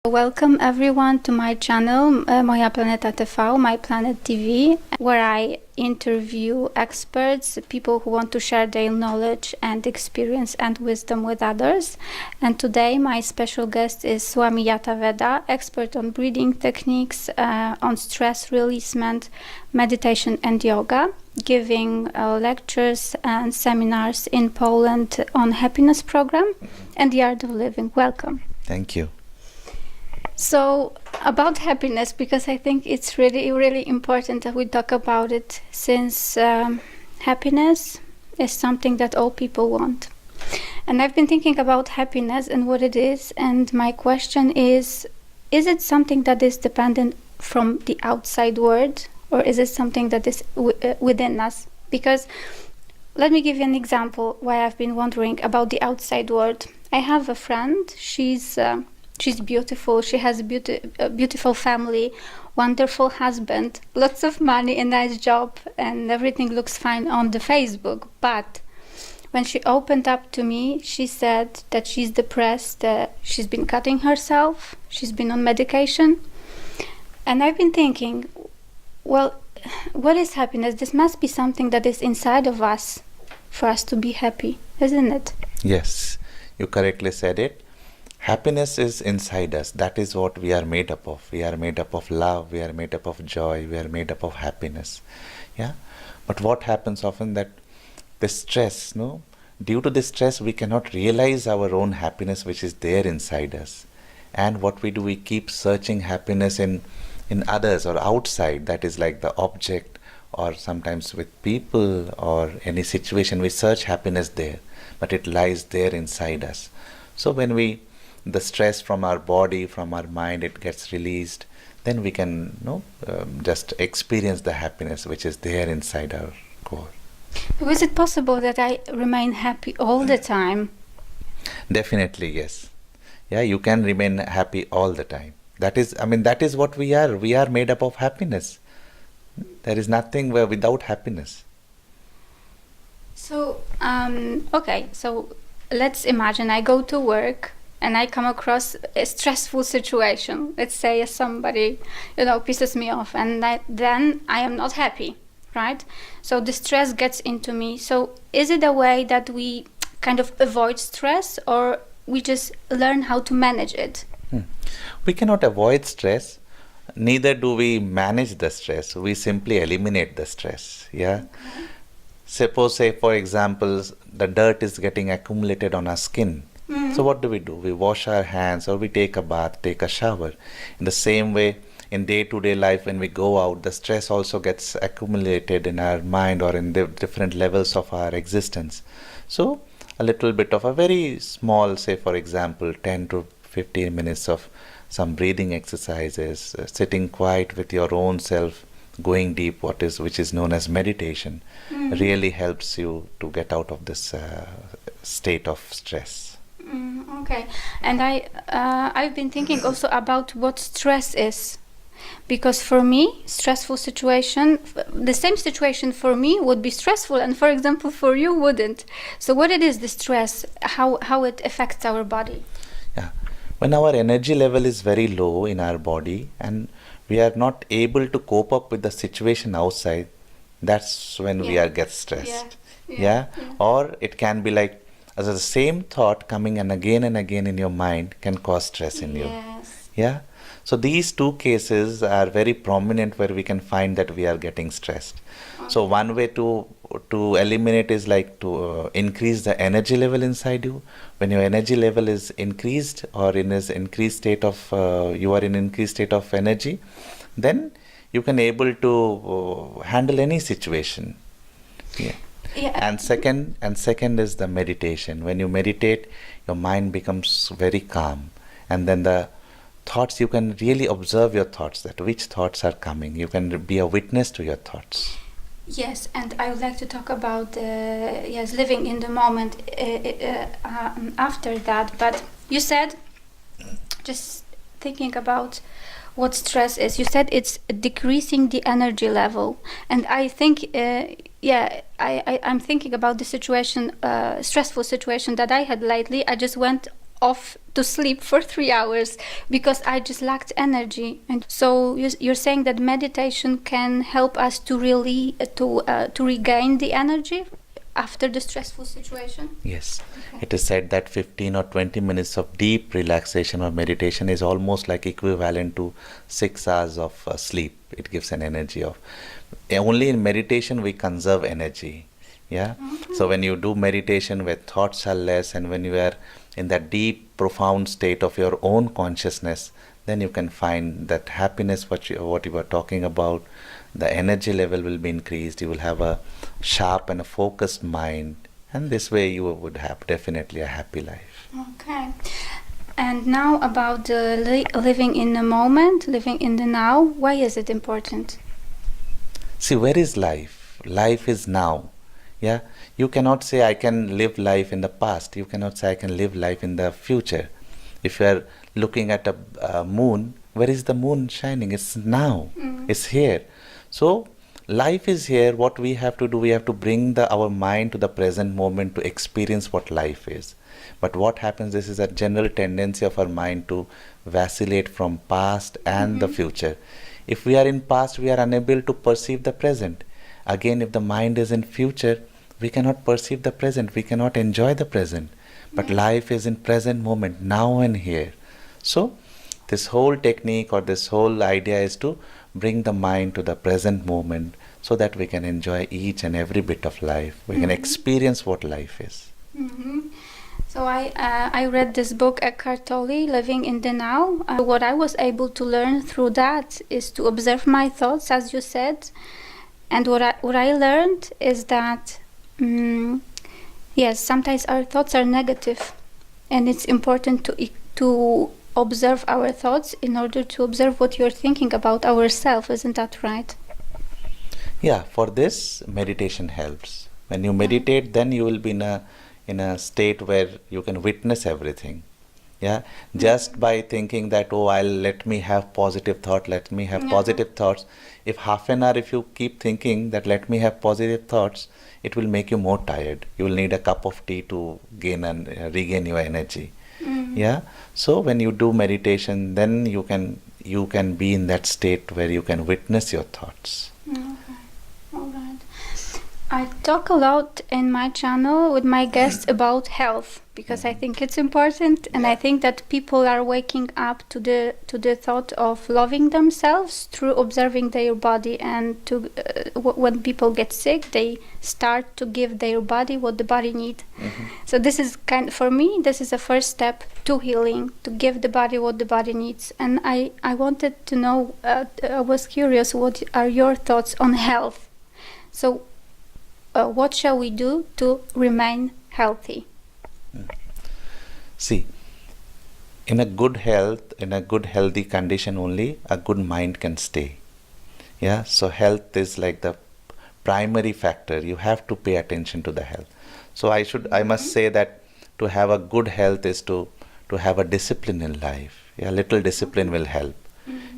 Welcome everyone to my channel, mojaplaneta.eu, My Planet TV, where I interview experts, people who want to share their knowledge and experience and wisdom with others. And today my special guest is Swami Jaataveda, expert on breathing techniques, on stress releasement, meditation and yoga, giving lectures and seminars in Poland on happiness program and the art of living. Welcome. Thank you. So, about happiness, because I think it's really, really important that we talk about it, since happiness is something that all people want. And I've been thinking about happiness and what it is, and my question is it something that is dependent from the outside world, or is it something that is within us? Because, let me give you an example why I've been wondering about the outside world. I have a friend, she's beautiful, she has a beautiful family, wonderful husband, lots of money, a nice job, and everything looks fine on the Facebook. But when she opened up to me, she said that she's depressed, she's been cutting herself, she's been on medication. And I've been thinking, well, what is happiness? This must be something that is inside of us for us to be happy, isn't it? Yes, you correctly said it. Happiness is inside us. That is what we are made up of. We are made up of love, we are made up of joy, we are made up of happiness. Yeah. But what happens often that the stress, due to this stress we cannot realize our own happiness which is there inside us. And what we do, we keep searching happiness in others or outside, that is like the object, or sometimes with people or any situation, we search happiness there, but it lies there inside us. So when the stress from our body, from our mind, it gets released, then we can just experience the happiness which is there inside our core. But is it possible that I remain happy all the time? Definitely, yes. Yeah, you can remain happy all the time. That is what we are. We are made up of happiness. There is nothing without happiness. So, okay, so let's imagine I go to work and I come across a stressful situation. Let's say somebody, pisses me off, and then I am not happy, right? So the stress gets into me. So is it a way that we kind of avoid stress, or we just learn how to manage it? We cannot avoid stress. Neither do we manage the stress. We simply eliminate the stress. Yeah. Okay. Suppose, say for example, the dirt is getting accumulated on our skin. Mm-hmm. So what do? We wash our hands, or we take a bath, take a shower. In the same way, in day-to-day life, when we go out, the stress also gets accumulated in our mind or in the different levels of our existence. So a little bit of a very small, say for example, 10 to 15 minutes of some breathing exercises, sitting quiet with your own self, going deep, which is known as meditation, really helps you to get out of this state of stress. Okay, and I've been thinking also about what stress is, because for me, stressful situation, the same situation for me would be stressful, and for example for you wouldn't. So what it is, the stress, how it affects our body? Yeah, when our energy level is very low in our body and we are not able to cope up with the situation outside, that's when we get stressed. Yeah. Or it can be like as the same thought coming and again in your mind can cause stress in you. Yeah. So these two cases are very prominent where we can find that we are getting stressed. Okay. So one way to eliminate is like to increase the energy level inside you. When your energy level is increased, or you are in increased state of energy, then you can able to handle any situation. Yeah. And second is the meditation. When you meditate, your mind becomes very calm, and then the thoughts, you can really observe your thoughts, that which thoughts are coming. You can be a witness to your thoughts. Yes, and I would like to talk about living in the moment after that. But you said, just thinking about what stress is, you said it's decreasing the energy level, and I think I'm thinking about the situation, stressful situation that I had lately. I just went off to sleep for 3 hours because I just lacked energy. And so you're saying that meditation can help us to really to regain the energy after the stressful situation? Yes. Okay. It is said that 15 or 20 minutes of deep relaxation or meditation is almost like equivalent to 6 hours of sleep. It gives an energy of. Only in meditation we conserve energy. Yeah. So when you do meditation where thoughts are less and when you are in that deep, profound state of your own consciousness, then you can find that happiness, what you were talking about, the energy level will be increased. You will have a sharp and a focused mind, and this way you would have definitely a happy life. Okay. And now about living in the moment, living in the now. Why is it important? See, where is life? Life is now. Yeah, you cannot say I can live life in the past. You cannot say I can live life in the future. If you are looking at a moon, where is the moon shining? It's now. It's here. So life is here. What we have to do, we have to bring our mind to the present moment to experience what life is. But what happens, this is a general tendency of our mind to vacillate from past and the future. If we are in past, we are unable to perceive the present. Again, if the mind is in future, we cannot perceive the present. We cannot enjoy the present. But life is in present moment, now and here. So this whole technique or this whole idea is to bring the mind to the present moment so that we can enjoy each and every bit of life. We can experience what life is. So I read this book, Eckhart Tolle, Living in the Now. What I was able to learn through that is to observe my thoughts, as you said. And what I learned is that, yes, sometimes our thoughts are negative. And it's important to observe our thoughts in order to observe what you're thinking about ourselves. Isn't that right? Yeah, for this, meditation helps. When you meditate, then you will be in a state where you can witness everything. Yeah, just by thinking that, oh, let me have positive thought, let me have positive thoughts. If half an hour, if you keep thinking that let me have positive thoughts, it will make you more tired. You will need a cup of tea to gain and regain your energy. Yeah. So when you do meditation, then you can be in that state where you can witness your thoughts. Okay. All right. I talk a lot in my channel with my guests about health because I think it's important, and I think that people are waking up to the thought of loving themselves through observing their body, and when people get sick, they start to give their body what the body needs. So this is for me, this is a first step to healing, to give the body what the body needs. And I wanted to know, I was curious, what are your thoughts on health? So what shall we do to remain healthy? See, in a good health, in a good healthy condition only, a good mind can stay. Yeah, so health is like the primary factor. You have to pay attention to the health. So I must say that to have a good health is to have a discipline in life. Yeah, little discipline will help.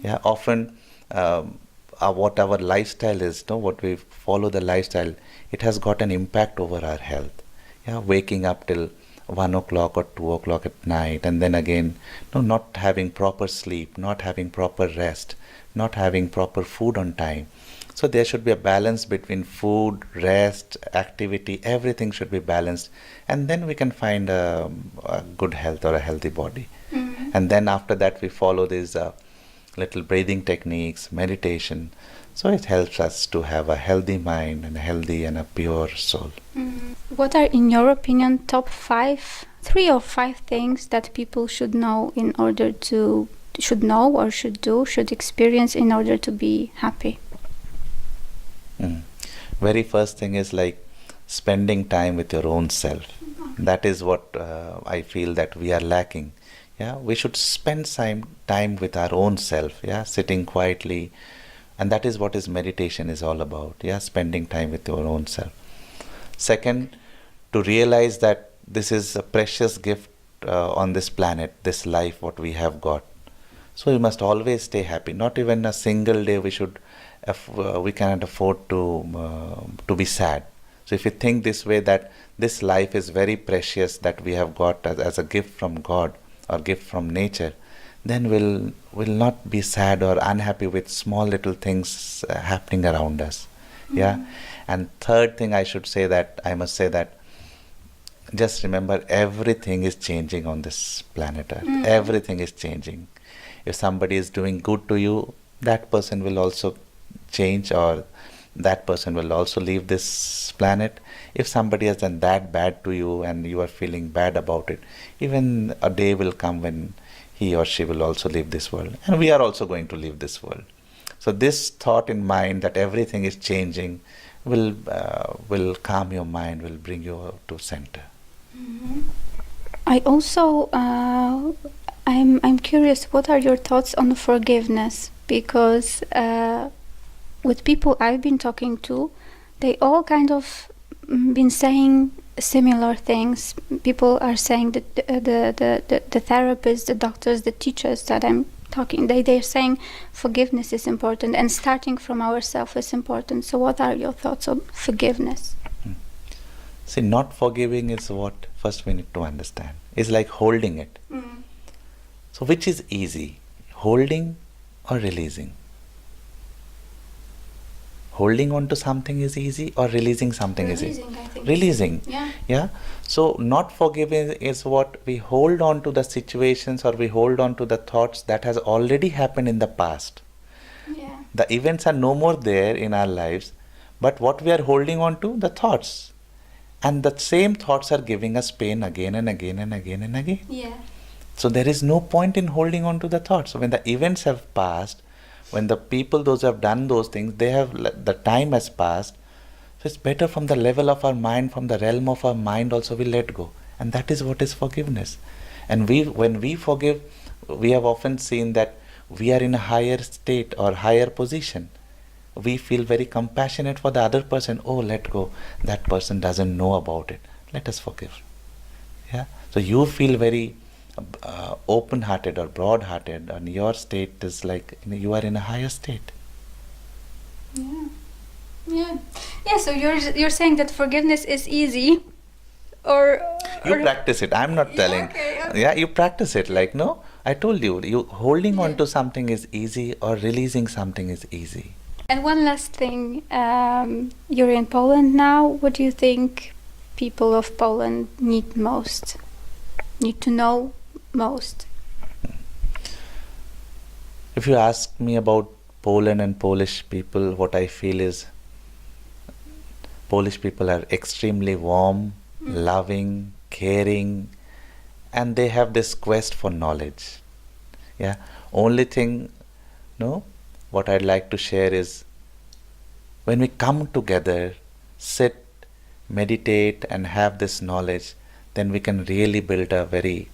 Yeah, often what our lifestyle is, what we follow the lifestyle, it has got an impact over our health. Yeah, waking up till 1 o'clock or 2 o'clock at night, and then again, not having proper sleep, not having proper rest, not having proper food on time. So there should be a balance between food, rest, activity, everything should be balanced, and then we can find a good health or a healthy body. And then after that we follow these little breathing techniques, meditation. So it helps us to have a healthy mind and a healthy and a pure soul. What are, in your opinion, top 3 or 5 things that people should know should experience in order to be happy? Very first thing is like spending time with your own self. That is what I feel that we are lacking. Yeah, we should spend some time with our own self. Yeah, sitting quietly, and that is what is meditation is all about. Yeah, spending time with your own self. Second, to realize that this is a precious gift on this planet, this life, what we have got. So we must always stay happy. Not even a single day we cannot afford to be sad. So if you think this way, that this life is very precious, that we have got as a gift from God or gift from nature, then we'll not be sad or unhappy with small little things happening around us. Yeah. And third thing I must say that just remember, everything is changing on this planet Earth. Everything is changing. If somebody is doing good to you, that person will also change, or that person will also leave this planet. If somebody has done that bad to you and you are feeling bad about it, even a day will come when he or she will also leave this world, and we are also going to leave this world. So this thought in mind that everything is changing will calm your mind, will bring you to center. I also I'm curious, what are your thoughts on forgiveness? Because with people I've been talking to, they all kind of been saying similar things. People are saying that the therapists, the doctors, the teachers that I'm talking, they're saying forgiveness is important, and starting from ourselves is important. So what are your thoughts on forgiveness? See, not forgiving is what first we need to understand. It's like holding it. So which is easy, holding or releasing? Holding on to something is easy, or releasing something is easy? I think. Releasing. Yeah. So not forgiving is what we hold on to the situations, or we hold on to the thoughts that has already happened in the past. Yeah. The events are no more there in our lives, but what we are holding on to, the thoughts. And the same thoughts are giving us pain again and again and again and again. Yeah. So there is no point in holding on to the thoughts. So when the events have passed, when the people, those who have done those things, the time has passed. So it's better from the level of our mind, from the realm of our mind also, we let go. And that is what is forgiveness. And when we forgive, we have often seen that we are in a higher state or higher position. We feel very compassionate for the other person. Oh, let go. That person doesn't know about it. Let us forgive. Yeah. So you feel very open-hearted or broad-hearted, and your state is like you are in a higher state. Yeah. So you're saying that forgiveness is easy, or you practice it. I'm not telling. Okay. Yeah, you practice it. Like, no, I told you, holding on to something is easy, or releasing something is easy. And one last thing, you're in Poland now. What do you think people of Poland need to know most? If you ask me about Poland and Polish people, what I feel is Polish people are extremely warm, loving, caring, and they have this quest for knowledge. Yeah. Only thing, what I'd like to share is, when we come together, sit, meditate, and have this knowledge, then we can really build a very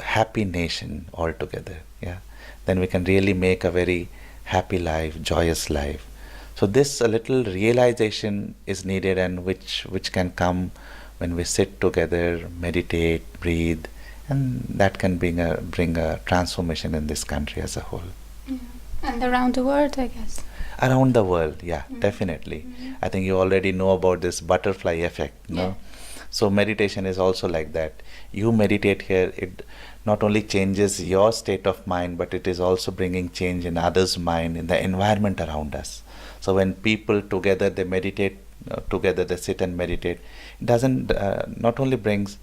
happy nation altogether. Yeah. Then we can really make a very happy life, joyous life. So this a little realization is needed, and which can come when we sit together, meditate, breathe, and that can bring a transformation in this country as a whole. Yeah. And around the world, I guess. Around the world, yeah, definitely. I think you already know about this butterfly effect, no? Yeah. So meditation is also like that. You meditate here, it not only changes your state of mind, but it is also bringing change in others' mind, in the environment around us. So when people together, they meditate, together they sit and meditate, it doesn't, not only brings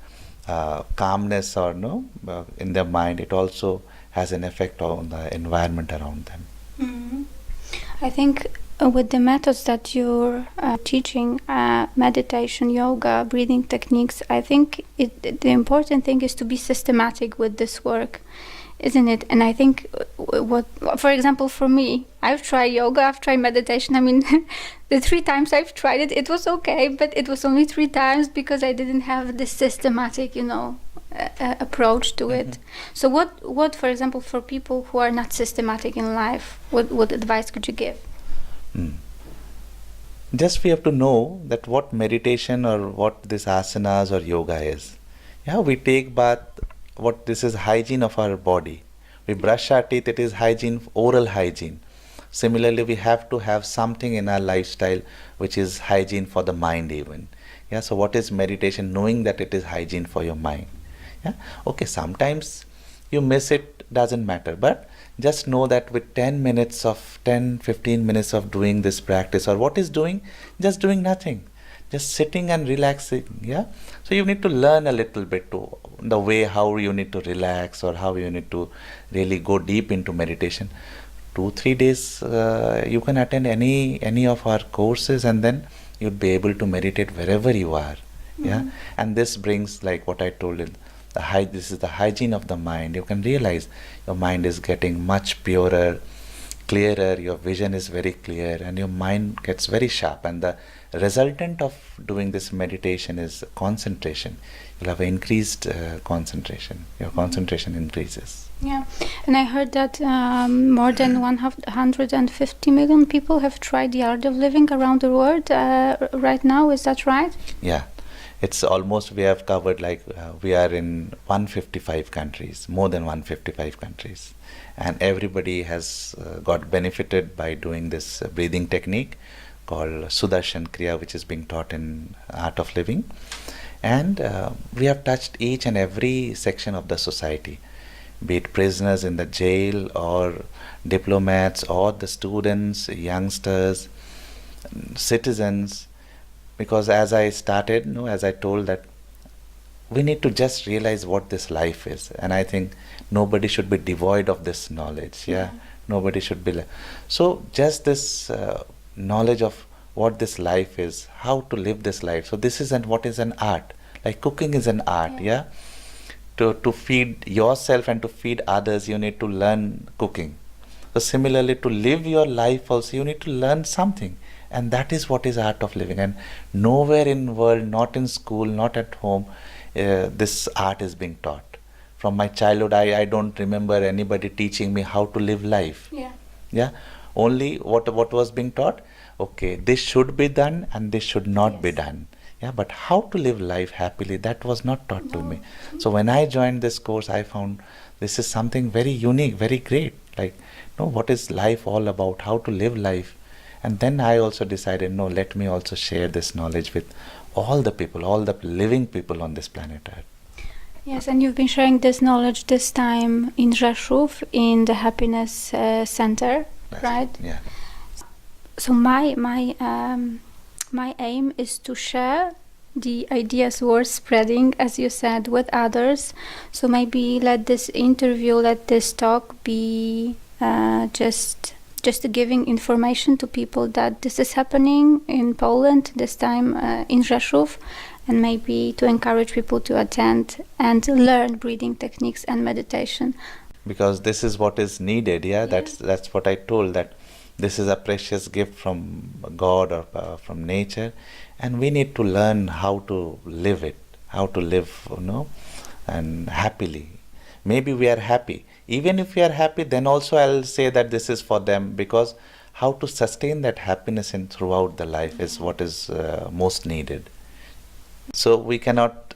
calmness or in their mind, it also has an effect on the environment around them. I think with the methods that you're teaching, meditation, yoga, breathing techniques, I think the important thing is to be systematic with this work, isn't it? And I think for example, for me, I've tried yoga, I've tried meditation. I mean, the 3 times I've tried it, it was okay, but it was only 3 times because I didn't have this systematic, approach to it. So what, for example, for people who are not systematic in life, what advice could you give? Just we have to know that what meditation or what this asanas or yoga is. Yeah, we take bath, what this is hygiene of our body. We brush our teeth, it is hygiene, oral hygiene. Similarly, we have to have something in our lifestyle which is hygiene for the mind even. Yeah, so what is meditation? Knowing that it is hygiene for your mind. Yeah, okay, sometimes you miss it, doesn't matter, but just know that with 10 15 minutes of doing this practice, or what is doing, just doing nothing, just sitting and relaxing. Yeah, so you need to learn a little bit to the way how you need to relax, or how you need to really go deep into meditation. 2 3 days you can attend any of our courses, and then you'll be able to meditate wherever you are. Yeah, and this brings, like what I told you, this is the hygiene of the mind. You can realize your mind is getting much purer, clearer, your vision is very clear, and your mind gets very sharp. And the resultant of doing this meditation is concentration. You'll have increased concentration. Your concentration increases. Yeah, and I heard that more than 150 million people have tried the art of living around the world right now. Is that right? Yeah, it's almost, we have covered, like we are in 155 countries, more than 155 countries, and everybody has got benefited by doing this breathing technique called Sudarshan Kriya, which is being taught in Art of Living. And we have touched each and every section of the society, be it prisoners in the jail, or diplomats, or the students, youngsters, citizens. Because as I started, as I told, that we need to just realize what this life is. And I think nobody should be devoid of this knowledge. Yeah, nobody should be. So just this knowledge of what this life is, how to live this life. So this is what is an art. Like cooking is an art. Yeah. To feed yourself and to feed others, you need to learn cooking. So similarly, to live your life also, you need to learn something. And that is what is art of living. And nowhere in world, not in school, not at home, this art is being taught. From my childhood, I don't remember anybody teaching me how to live life. Yeah. Only what was being taught? Okay, this should be done and this should not be done. Yeah, but how to live life happily, that was not taught to me. So when I joined this course, I found this is something very unique, very great. Like, what is life all about? How to live life? And then I also decided, let me also share this knowledge with all the people, all the living people on this planet Earth. Yes, and you've been sharing this knowledge this time in Rzeszów, in the Happiness Center, right? Yeah. So my aim is to share the ideas worth spreading, as you said, with others. So maybe let this interview, let this talk be just giving information to people that this is happening in Poland, this time in Rzeszów, and maybe to encourage people to attend and learn breathing techniques and meditation. Because this is what is needed, that's what I told, that this is a precious gift from God or from nature, and we need to learn how to live it, how to live, and happily. Maybe we are happy. Even if we are happy, then also I'll say that this is for them, because how to sustain that happiness throughout the life is what is most needed. So we cannot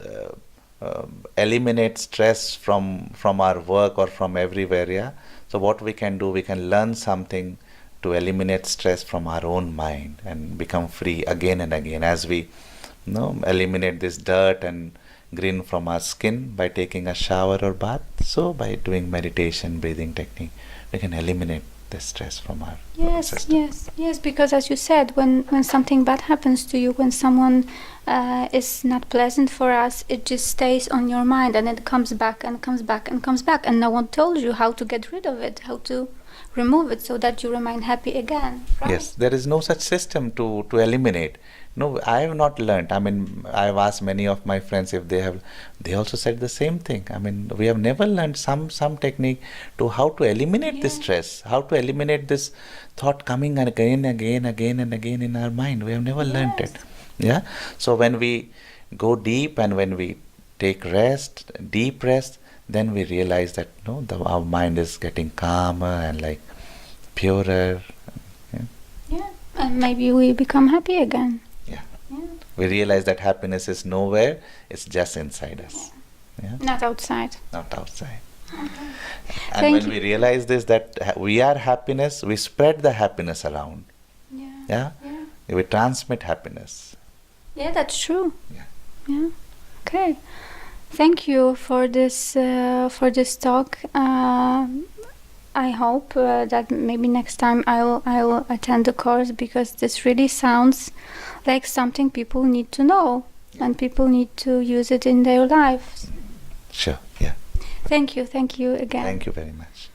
eliminate stress from our work or from everywhere. Yeah. So what we can do, we can learn something to eliminate stress from our own mind and become free again and again, as we eliminate this dirt and green from our skin by taking a shower or bath. So by doing meditation, breathing technique, we can eliminate the stress from our system. Yes, because as you said, when something bad happens to you, when someone is not pleasant for us, it just stays on your mind, and it comes back and comes back and comes back, and no one told you how to get rid of it, how to remove it so that you remain happy again, right? Yes, there is no such system to eliminate. No, I have not learnt. I mean, I've asked many of my friends if they also said the same thing. I mean, we have never learned some technique to how to eliminate this stress, how to eliminate this thought coming again and again in our mind. We have never learnt it. Yeah. So when we go deep and when we take deep rest, then we realize that our mind is getting calmer and like purer. Yeah, and maybe we become happy again. We realize that happiness is nowhere, it's just inside us. Yeah. Not outside. Not outside. And Thank when you. we realize this, that we are happiness, we spread the happiness around. Yeah. Yeah? Yeah. We transmit happiness. Yeah, that's true. Yeah. Yeah. Okay. Thank you for this talk. I hope that maybe next time I will attend the course, because this really sounds like something people need to know, and people need to use it in their lives. Sure. Yeah. Thank you again. Thank you very much.